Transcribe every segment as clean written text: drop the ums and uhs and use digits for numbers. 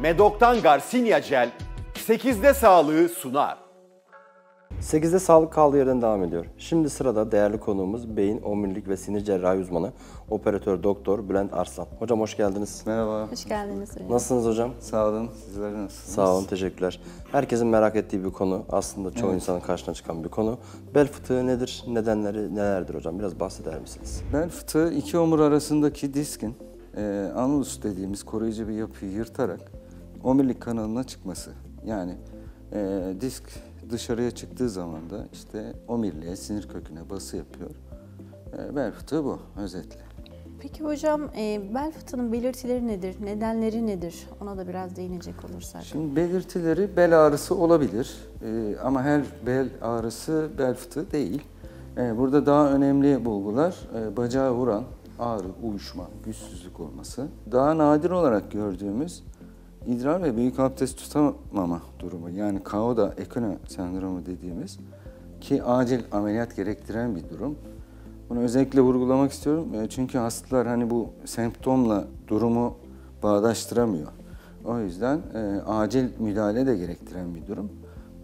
Medok'tan Garcinia Gel 8'de sağlığı sunar. 8'de sağlık kaldığı yerden devam ediyor. Şimdi sırada değerli konuğumuz beyin, omurilik ve sinir cerrahi uzmanı operatör doktor Bülent Arslan. Hocam hoş geldiniz. Merhaba. Hoş geldiniz hocam. Nasılsınız hocam? Sağ olun. Sizler nasılsınız? Sağ olun, teşekkürler. Herkesin merak ettiği bir konu, aslında çoğu insanın karşına çıkan bir konu. Bel fıtığı nedir, nedenleri nelerdir hocam? Biraz bahseder misiniz? Bel fıtığı iki omur arasındaki diskin annulus dediğimiz koruyucu bir yapıyı yırtarak omurilik kanalına çıkması. Yani disk dışarıya çıktığı zaman da işte omuriliğe, sinir köküne bası yapıyor. Bel fıtığı bu özetle. Peki hocam bel fıtığının belirtileri nedir, nedenleri nedir? Ona da biraz değinecek olursak. Şimdi belirtileri bel ağrısı olabilir ama her bel ağrısı bel fıtığı değil. Burada daha önemli bulgular bacağı vuran ağrı, uyuşma, güçsüzlük olması. Daha nadir olarak gördüğümüz idrar ve büyük abdest tutamama durumu, yani Cauda Equina sendromu dediğimiz ki acil ameliyat gerektiren bir durum. Bunu özellikle vurgulamak istiyorum çünkü hastalar hani bu semptomla durumu bağdaştıramıyor. O yüzden acil müdahale de gerektiren bir durum.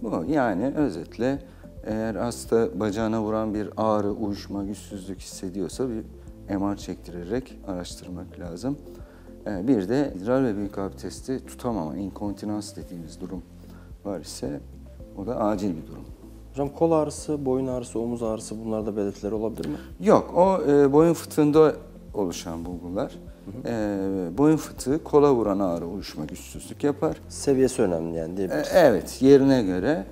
Bu yani özetle eğer hasta bacağına vuran bir ağrı, uyuşma, güçsüzlük hissediyorsa bir MR çektirerek araştırmak lazım. Bir de idrar ve büyük abdesti tutamama, inkontinans dediğimiz durum var ise o da acil bir durum. Hocam kol ağrısı, boyun ağrısı, omuz ağrısı bunlarda belirtileri olabilir mi? Yok, o boyun fıtığında oluşan bulgular. Boyun fıtığı kola vuran ağrı, uyuşma, güçsüzlük yapar. Seviyesi önemli yani diyebiliriz. Evet, yerine göre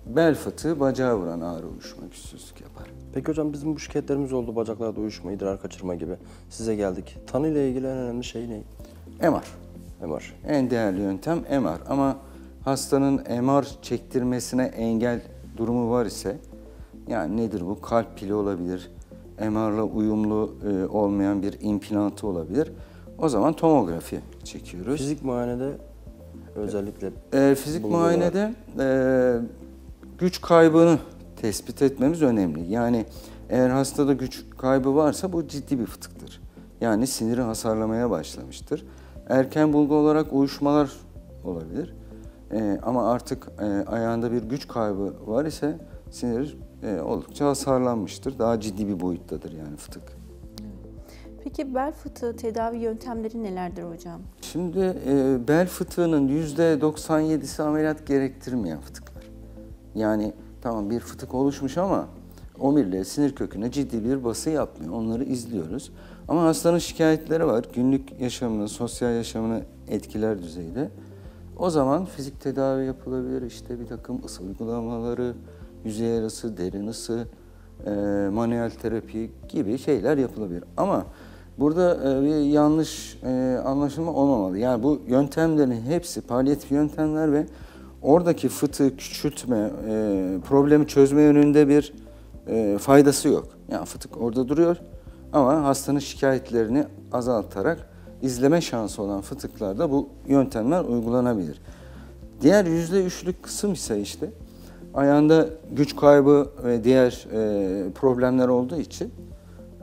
bel fıtığı bacağı vuran ağrı, uyuşma, güçsüzlük yapar. Peki hocam bizim bu şikayetlerimiz oldu, bacaklarda uyuşma, idrar kaçırma gibi. Size geldik. Tanı ile ilgili en önemli şey ne? MR. MR. En değerli yöntem MR ama hastanın MR çektirmesine engel durumu var ise, yani nedir bu? Kalp pili olabilir, MR'la uyumlu olmayan bir implantı olabilir. O zaman tomografi çekiyoruz. Fizik muayenede özellikle Fizik bulgular. muayenede güç kaybını tespit etmemiz önemli. Yani eğer hastada güç kaybı varsa bu ciddi bir fıtıktır. Yani siniri hasarlamaya başlamıştır. Erken bulgu olarak uyuşmalar olabilir. Ama artık ayağında bir güç kaybı var ise sinir oldukça hasarlanmıştır. Daha ciddi bir boyuttadır yani fıtık. Peki bel fıtığı tedavi yöntemleri nelerdir hocam? Şimdi bel fıtığının %97'si ameliyat gerektirmeyen fıtıklar. Yani tamam bir fıtık oluşmuş ama omuriliğe, sinir köküne ciddi bir bası yapmıyor. Onları izliyoruz. Ama hastanın şikayetleri var. Günlük yaşamını, sosyal yaşamını etkiler düzeyde. O zaman fizik tedavi yapılabilir. İşte bir takım ısı uygulamaları, yüzey ısı, derin ısı, manuel terapi gibi şeyler yapılabilir. Ama burada bir yanlış anlaşılma olmamalı. Yani bu yöntemlerin hepsi palyatif yöntemler ve oradaki fıtığı küçültme, problemi çözme yönünde bir faydası yok. Yani fıtık orada duruyor ama hastanın şikayetlerini azaltarak izleme şansı olan fıtıklarda bu yöntemler uygulanabilir. Diğer %3'lük kısım ise işte ayağında güç kaybı ve diğer problemler olduğu için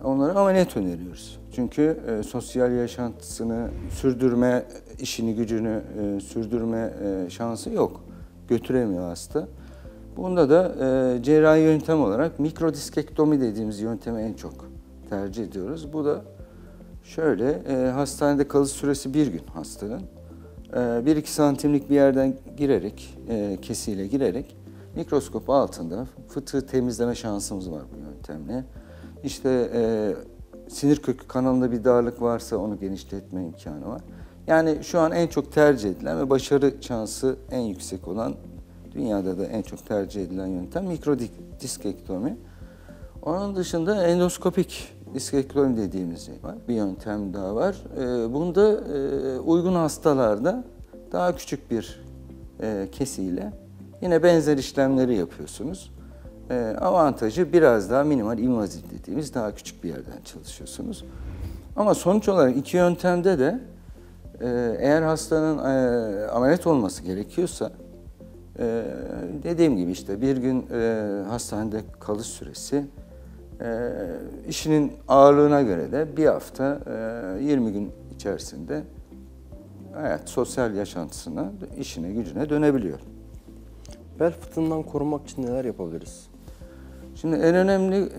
onlara ameliyat öneriyoruz. Çünkü sosyal yaşantısını sürdürme, işini gücünü sürdürme şansı yok. Götüremiyor hasta. Bunda da cerrahi yöntem olarak mikrodiskektomi dediğimiz yöntemi en çok tercih ediyoruz. Bu da şöyle, hastanede kalış süresi 1 gün hastanın. 1-2 santimlik bir yerden girerek, kesiyle girerek mikroskop altında fıtığı temizleme şansımız var bu yöntemle. İşte sinir kökü kanalında bir darlık varsa onu genişletme imkanı var. Yani şu an en çok tercih edilen ve başarı şansı en yüksek olan, dünyada da en çok tercih edilen yöntem mikrodiskektomi. Onun dışında endoskopik diskektomi dediğimiz şey var. Bir yöntem daha var. Bunda uygun hastalarda daha küçük bir kesiyle yine benzer işlemleri yapıyorsunuz. Avantajı biraz daha minimal invaziv dediğimiz daha küçük bir yerden çalışıyorsunuz. Ama sonuç olarak iki yöntemde de eğer hastanın ameliyat olması gerekiyorsa dediğim gibi işte bir gün hastanede kalış süresi, işinin ağırlığına göre de bir hafta 20 gün içerisinde sosyal yaşantısına, işine, gücüne dönebiliyor. Bel fıtığından korunmak için neler yapabiliriz? Şimdi en önemli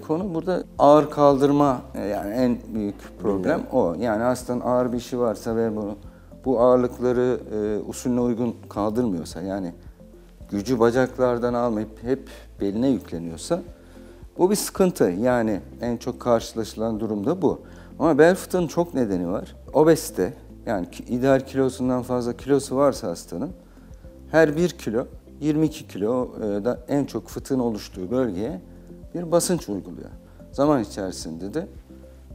konu burada ağır kaldırma, yani en büyük problem o. Yani hastanın ağır bir işi varsa ve bu ağırlıkları usulüne uygun kaldırmıyorsa, yani gücü bacaklardan almayıp hep beline yükleniyorsa bu bir sıkıntı. Yani en çok karşılaşılan durum da bu. Ama bel fıtığının çok nedeni var. Obezite, yani ideal kilosundan fazla kilosu varsa hastanın her 1 kilo 22 kilo da en çok fıtığın oluştuğu bölgeye bir basınç uyguluyor. Zaman içerisinde de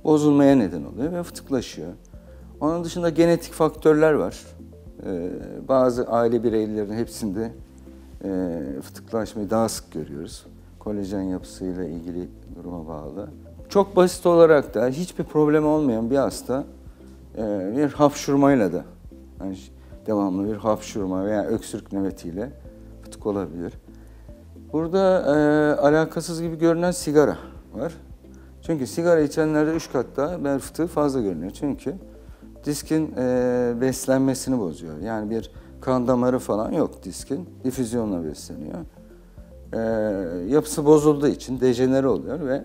bozulmaya neden oluyor ve fıtıklaşıyor. Onun dışında genetik faktörler var. Bazı aile bireylerinin hepsinde fıtıklaşmayı daha sık görüyoruz. Kolajen yapısıyla ilgili duruma bağlı. Çok basit olarak da hiçbir problem olmayan bir hasta bir hapşurmayla da, yani devamlı bir hapşurma veya öksürük nöbetiyle fıtık olabilir. Burada alakasız gibi görünen sigara var. Çünkü sigara içenlerde 3 kat daha bel fıtığı fazla görünüyor. Çünkü diskin beslenmesini bozuyor. Yani bir kan damarı falan yok diskin. Difüzyonla besleniyor. Yapısı bozulduğu için dejenere oluyor ve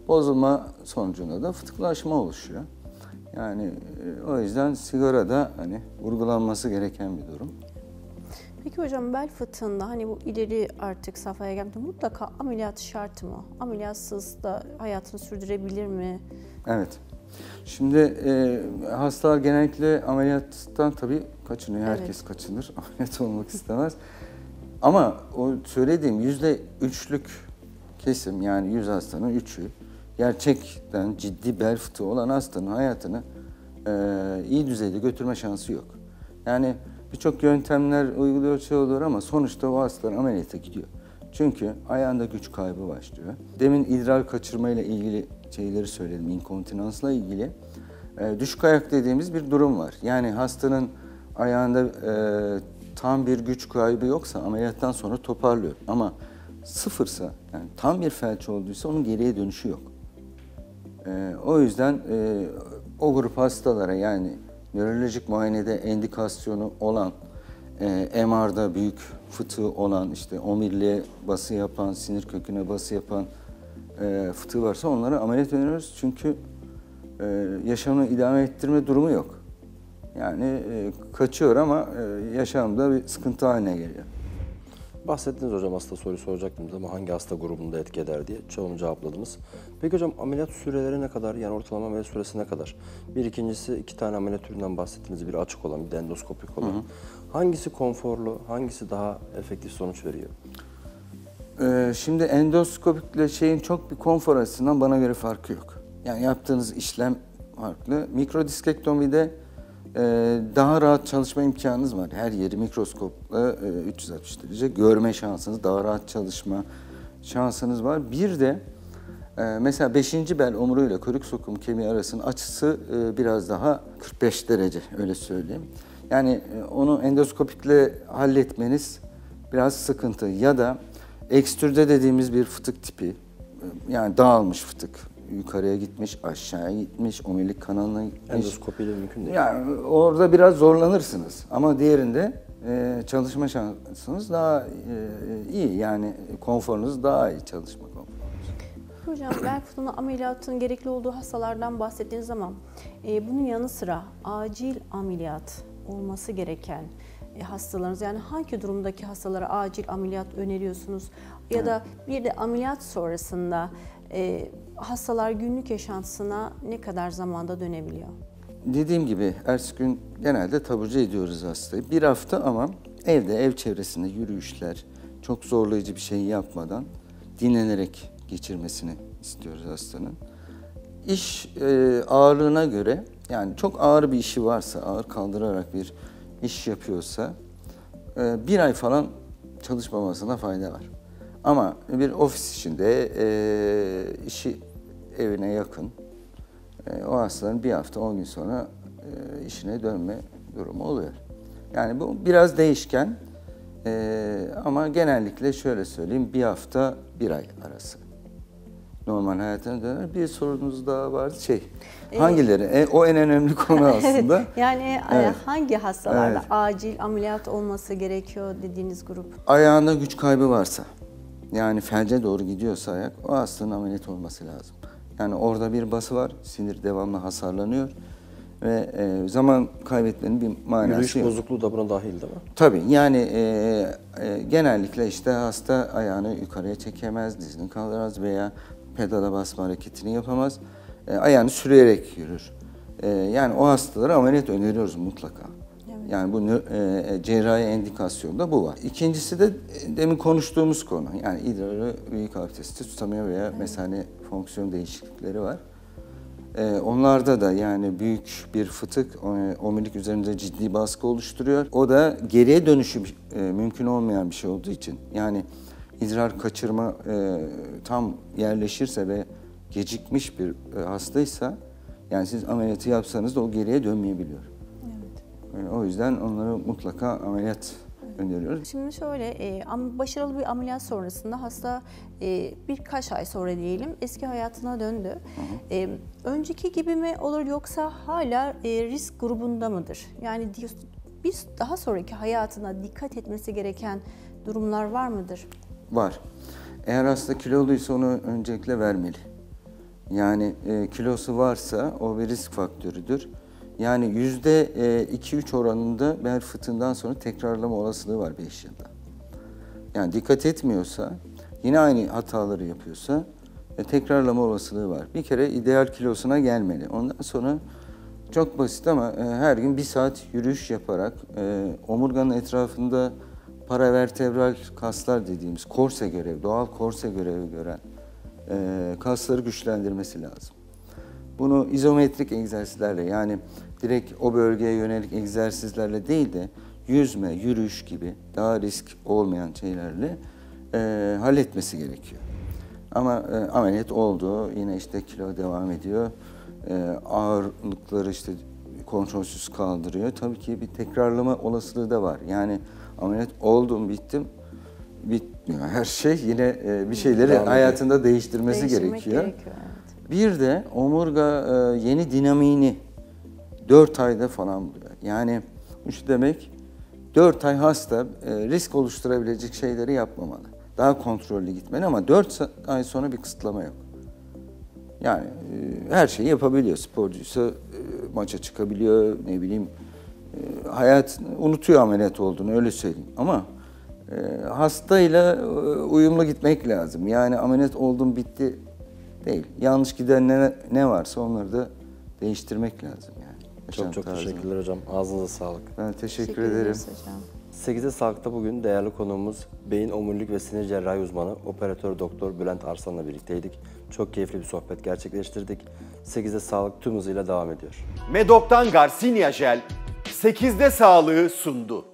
bozulma sonucunda da fıtıklaşma oluşuyor. Yani o yüzden sigara da hani vurgulanması gereken bir durum. Peki hocam bel fıtığında hani bu ileri artık safhaya geldi, mutlaka ameliyat şart mı? Ameliyatsız da hayatını sürdürebilir mi? Evet. Şimdi hastalar genellikle ameliyattan tabii kaçınıyor. Herkes kaçınır. Ameliyat olmak istemez. Ama o söylediğim %3'lük kesim, yani 100 hastanın 3'ü gerçekten ciddi bel fıtığı olan hastanın hayatını iyi düzeyde götürme şansı yok. Yani birçok yöntemler uyguluyor, şey oluyor ama sonuçta o hastalar ameliyata gidiyor. Çünkü ayağında güç kaybı başlıyor. Demin idrar kaçırma ile ilgili şeyleri söyledim, inkontinansla ilgili. Düşük ayak dediğimiz bir durum var. Yani hastanın ayağında tam bir güç kaybı yoksa ameliyattan sonra toparlıyor. Ama sıfırsa, yani tam bir felç olduysa onun geriye dönüşü yok. O yüzden o grup hastalara, yani nörolojik muayenede endikasyonu olan, MR'da büyük fıtığı olan, işte omuriliğe bası yapan, sinir köküne bası yapan fıtığı varsa onlara ameliyat öneriyoruz. Çünkü yaşamını idame ettirme durumu yok. Yani kaçıyor ama yaşamda bir sıkıntı haline geliyor. Bahsettiniz hocam, hasta soruyu soracaktım ama hangi hasta grubunda etki eder diye çoğunu cevapladınız. Peki hocam ameliyat süreleri ne kadar? Yani ortalama ameliyat süresi ne kadar? İkincisi 2 tane ameliyat türünden bahsettiniz. Biri açık olan, bir de endoskopik olan. Hangisi konforlu, hangisi daha efektif sonuç veriyor? Şimdi endoskopikle şeyin çok bir konfor açısından bana göre farkı yok. Yani yaptığınız işlem farklı. Mikrodistektomide daha rahat çalışma imkanınız var. Her yeri mikroskopla 360 derece görme şansınız, daha rahat çalışma şansınız var. Bir de mesela 5. bel omuruyla kuyruk sokum kemiği arasının açısı biraz daha 45 derece, öyle söyleyeyim. Yani onu endoskopikle halletmeniz biraz sıkıntı. Ya da ekstrüde dediğimiz bir fıtık tipi, yani dağılmış fıtık. Yukarıya gitmiş, aşağıya gitmiş, omurilik kanalına gitmiş. Endoskopiyle mümkün değil. Yani orada biraz zorlanırsınız ama diğerinde çalışma şansınız daha iyi. Yani konforunuz daha iyi, çalışma konforunuz. Hocam bel fıtığına ameliyatın gerekli olduğu hastalardan bahsettiğiniz zaman bunun yanı sıra acil ameliyat olması gereken hastalarınız, yani hangi durumdaki hastalara acil ameliyat öneriyorsunuz? Ya da bir de ameliyat sonrasında hastalar günlük yaşantısına ne kadar zamanda dönebiliyor? Dediğim gibi ertesi gün genelde taburcu ediyoruz hastayı. 1 hafta ama evde, ev çevresinde yürüyüşler, çok zorlayıcı bir şey yapmadan dinlenerek geçirmesini istiyoruz hastanın. İş ağırlığına göre, yani çok ağır bir işi varsa, ağır kaldırarak bir iş yapıyorsa 1 ay falan çalışmamasına fayda var. Ama bir ofis içinde işi evine yakın, o hastaların 1 hafta 10 gün sonra işine dönme durumu oluyor. Yani bu biraz değişken ama genellikle şöyle söyleyeyim, 1 hafta 1 ay arası. normal hayatına döner. Bir sorunuz daha var. Hangileri? O en önemli konu aslında. Yani Evet. hangi hastalarda Evet. acil ameliyat olması gerekiyor dediğiniz grup? Ayağında güç kaybı varsa, yani felce doğru gidiyorsa ayak, o hastanın ameliyat olması lazım. Yani orada bir bası var, sinir devamlı hasarlanıyor ve zaman kaybetmenin bir manası Yürüyüş yok. bozukluğu da buna dahil değil mi? Tabii yani genellikle işte hasta ayağını yukarıya çekemez, dizini kaldıramaz veya pedala basma hareketini yapamaz. Ayağını sürüyerek yürür. Yani o hastalara ameliyat öneriyoruz mutlaka. Evet. Yani bu cerrahi endikasyonda bu var. İkincisi de demin konuştuğumuz konu. Yani idrarı büyük abdesti tutamıyor veya mesane fonksiyon değişiklikleri var. Onlarda da yani büyük bir fıtık omurilik üzerinde ciddi baskı oluşturuyor. O da geriye dönüşü mümkün olmayan bir şey olduğu için, yani idrar kaçırma tam yerleşirse ve gecikmiş bir hastaysa, yani siz ameliyatı yapsanız da o geriye dönmeyebiliyor. Evet. O yüzden onları mutlaka ameliyat öneriyoruz. Şimdi şöyle, başarılı bir ameliyat sonrasında hasta birkaç ay sonra diyelim eski hayatına döndü. Önceki gibi mi olur yoksa hala risk grubunda mıdır? Yani biz daha sonraki hayatına dikkat etmesi gereken durumlar var mıdır? Var. Eğer hasta kiloluysa onu öncelikle vermeli. Yani kilosu varsa o bir risk faktörüdür. Yani %2-3 oranında bel fıtığından sonra tekrarlama olasılığı var 5 yılda. Yani dikkat etmiyorsa, yine aynı hataları yapıyorsa tekrarlama olasılığı var. Bir kere ideal kilosuna gelmeli. Ondan sonra çok basit ama her gün 1 saat yürüyüş yaparak omurganın etrafında paravertebral kaslar dediğimiz korse görevi, doğal korse görevi gören kasları güçlendirmesi lazım. Bunu izometrik egzersizlerle, yani direkt o bölgeye yönelik egzersizlerle değil de yüzme, yürüyüş gibi daha risk olmayan şeylerle halletmesi gerekiyor. Ama ameliyat oldu, yine işte kilo devam ediyor, ağırlıkları işte kontrolsüz kaldırıyor. Tabii ki bir tekrarlama olasılığı da var. Yani ameliyat oldum, bitmiyor. Her şey yine bir şeyleri hayatında değiştirmek gerekiyor. Evet. Bir de omurga yeni dinamiğini 4 ayda falan buluyor. Yani bu şu demek, 4 ay hasta risk oluşturabilecek şeyleri yapmamalı. Daha kontrollü gitmeli ama 4 ay sonra bir kısıtlama yok. Yani her şeyi yapabiliyor. Sporcuysa maça çıkabiliyor, ne bileyim, hayat unutuyor ameliyat olduğunu, öyle söyleyeyim. Ama hastayla uyumlu gitmek lazım. Yani ameliyat oldum bitti değil. Yanlış giden ne varsa onları da değiştirmek lazım yani. Çok teşekkürler hocam. Ağzınıza sağlık. Ben teşekkür ederim. Hocam. 8'de Sağlık'ta bugün değerli konuğumuz beyin, omurilik ve sinir cerrahi uzmanı operatör doktor Bülent Arslan'la birlikteydik. Çok keyifli bir sohbet gerçekleştirdik. 8'de Sağlık tüm hızıyla devam ediyor. Medok'tan Garcinia Jel 8'de sağlığı sundu.